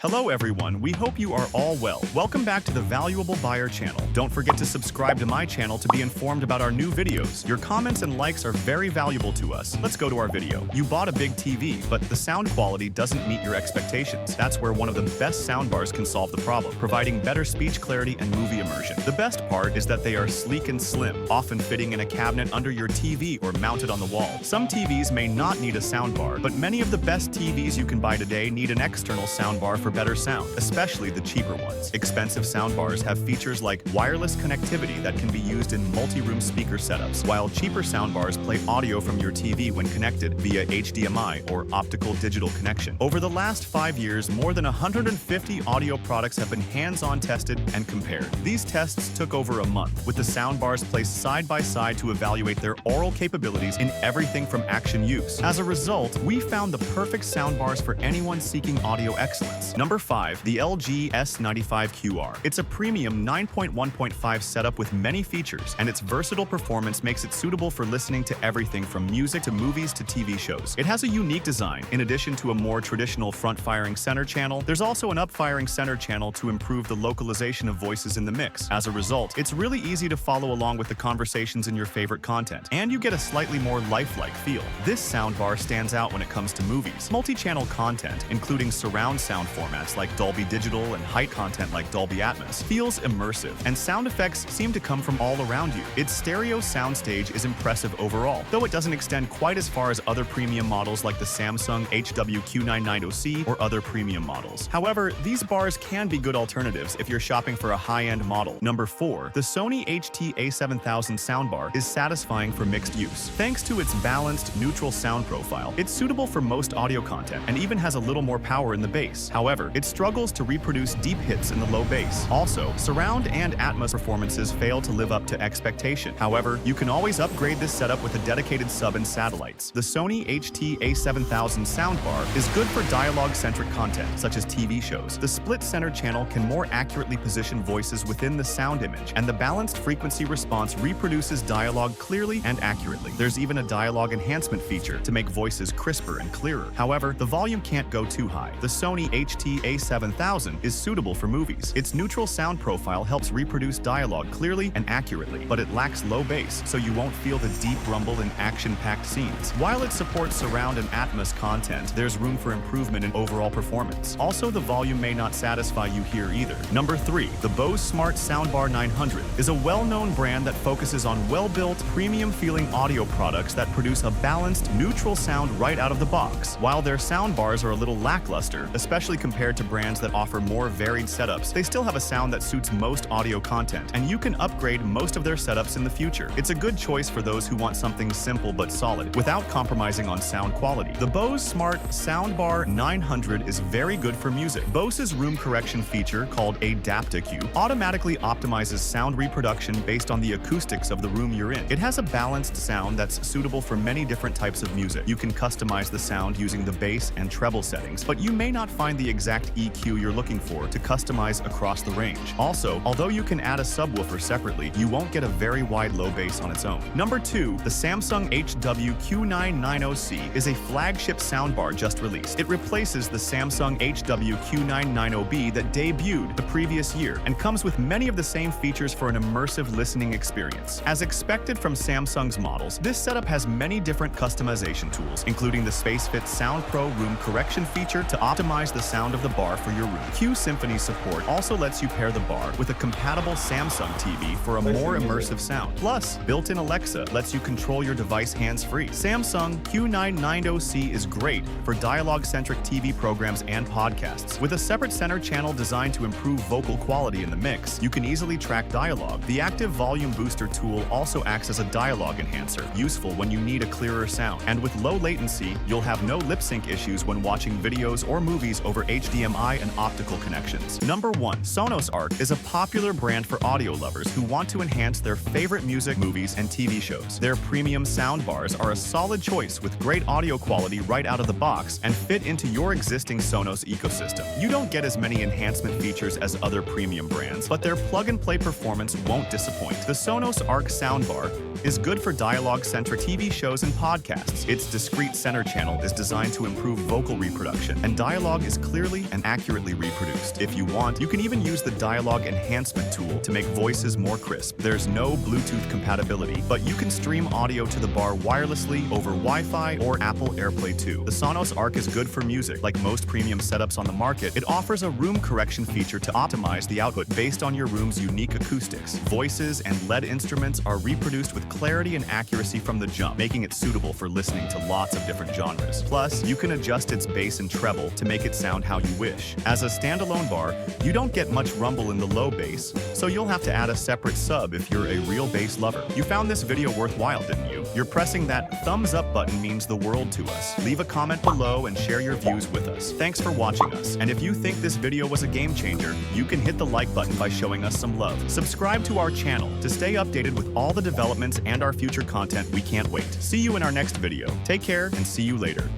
Hello everyone, we hope you are all well. Welcome back to the Valuable Buyer channel. Don't forget to subscribe to my channel to be informed about our new videos. Your comments and likes are very valuable to us. Let's go to our video. You bought a big TV, but the sound quality doesn't meet your expectations. That's where one of the best soundbars can solve the problem, providing better speech clarity and movie immersion. The best part is that they are sleek and slim, often fitting in a cabinet under your TV or mounted on the wall. Some TVs may not need a soundbar, but many of the best TVs you can buy today need an external soundbar for better sound, especially the cheaper ones. Expensive soundbars have features like wireless connectivity that can be used in multi-room speaker setups, while cheaper soundbars play audio from your TV when connected via HDMI or optical digital connection. Over the last 5 years, more than 150 audio products have been hands-on tested and compared. These tests took over a month, with the soundbars placed side by side to evaluate their aural capabilities in everything from action use. As a result, we found the perfect soundbars for anyone seeking audio excellence. Number 5. The LG S95QR. It's a premium 9.1.5 setup with many features, and its versatile performance makes it suitable for listening to everything from music to movies to TV shows. It has a unique design. In addition to a more traditional front-firing center channel, there's also an up-firing center channel to improve the localization of voices in the mix. As a result, it's really easy to follow along with the conversations in your favorite content, and you get a slightly more lifelike feel. This soundbar stands out when it comes to movies. Multi-channel content, including surround sound formats like Dolby Digital and height content like Dolby Atmos, feels immersive, and sound effects seem to come from all around you. Its stereo soundstage is impressive overall, though it doesn't extend quite as far as other premium models like the Samsung HW-Q990C or other premium models. However, these bars can be good alternatives if you're shopping for a high-end model. Number 4. The Sony HT-A7000 soundbar is satisfying for mixed use. Thanks to its balanced, neutral sound profile, it's suitable for most audio content and even has a little more power in the bass. However, it struggles to reproduce deep hits in the low bass. Also, surround and Atmos performances fail to live up to expectation. However, you can always upgrade this setup with a dedicated sub and satellites. The Sony HT-A7000 soundbar is good for dialogue-centric content, such as TV shows. The split center channel can more accurately position voices within the sound image, and the balanced frequency response reproduces dialogue clearly and accurately. There's even a dialogue enhancement feature to make voices crisper and clearer. However, the volume can't go too high. The Sony HT-A7000 is suitable for movies. Its neutral sound profile helps reproduce dialogue clearly and accurately, but it lacks low bass, so you won't feel the deep rumble in action-packed scenes. While it supports surround and Atmos content, there's room for improvement in overall performance. Also, the volume may not satisfy you here either. Number 3. The Bose Smart Soundbar 900 is a well-known brand that focuses on well-built, premium-feeling audio products that produce a balanced, neutral sound right out of the box. While their soundbars are a little lackluster, especially compared to brands that offer more varied setups, they still have a sound that suits most audio content, and you can upgrade most of their setups in the future. It's a good choice for those who want something simple but solid, without compromising on sound quality. The Bose Smart Soundbar 900 is very good for music. Bose's room correction feature, called Adaptaq, automatically optimizes sound reproduction based on the acoustics of the room you're in. It has a balanced sound that's suitable for many different types of music. You can customize the sound using the bass and treble settings, but you may not find the exact EQ you're looking for to customize across the range. Also, although you can add a subwoofer separately, you won't get a very wide low bass on its own. Number 2. The Samsung HW-Q990C is a flagship soundbar just released. It replaces the Samsung HW-Q990B that debuted the previous year and comes with many of the same features for an immersive listening experience. As expected from Samsung's models, this setup has many different customization tools, including the SpaceFit Sound Pro room correction feature to optimize the sound of the bar for your room. Q Symphony support also lets you pair the bar with a compatible Samsung TV for a more immersive sound. Plus, built-in Alexa lets you control your device hands-free. Samsung Q990C is great for dialogue-centric TV programs and podcasts. With a separate center channel designed to improve vocal quality in the mix, you can easily track dialogue. The active volume booster tool also acts as a dialogue enhancer, useful when you need a clearer sound. And with low latency, you'll have no lip sync issues when watching videos or movies over HDMI and optical connections. Number 1. Sonos Arc is a popular brand for audio lovers who want to enhance their favorite music, movies, and TV shows. Their premium soundbars are a solid choice with great audio quality right out of the box and fit into your existing Sonos ecosystem. You don't get as many enhancement features as other premium brands, but their plug-and-play performance won't disappoint. The Sonos Arc soundbar is good for dialogue-centric TV shows and podcasts. Its discrete center channel is designed to improve vocal reproduction, and dialogue is clearly clearly and accurately reproduced. If you want, you can even use the dialogue enhancement tool to make voices more crisp. There's no Bluetooth compatibility, but you can stream audio to the bar wirelessly over Wi-Fi or Apple AirPlay 2. The Sonos Arc is good for music. Like most premium setups on the market, it offers a room correction feature to optimize the output based on your room's unique acoustics. Voices and LED instruments are reproduced with clarity and accuracy from the jump, making it suitable for listening to lots of different genres. Plus, you can adjust its bass and treble to make it sound how you wish. As a standalone bar, you don't get much rumble in the low bass, so you'll have to add a separate sub if you're a real bass lover. You found this video worthwhile, didn't you? Your pressing that thumbs up button means the world to us. Leave a comment below and share your views with us. Thanks for watching us, and if you think this video was a game changer, you can hit the like button by showing us some love. Subscribe to our channel to stay updated with all the developments and our future content. We can't wait. See you in our next video. Take care and see you later.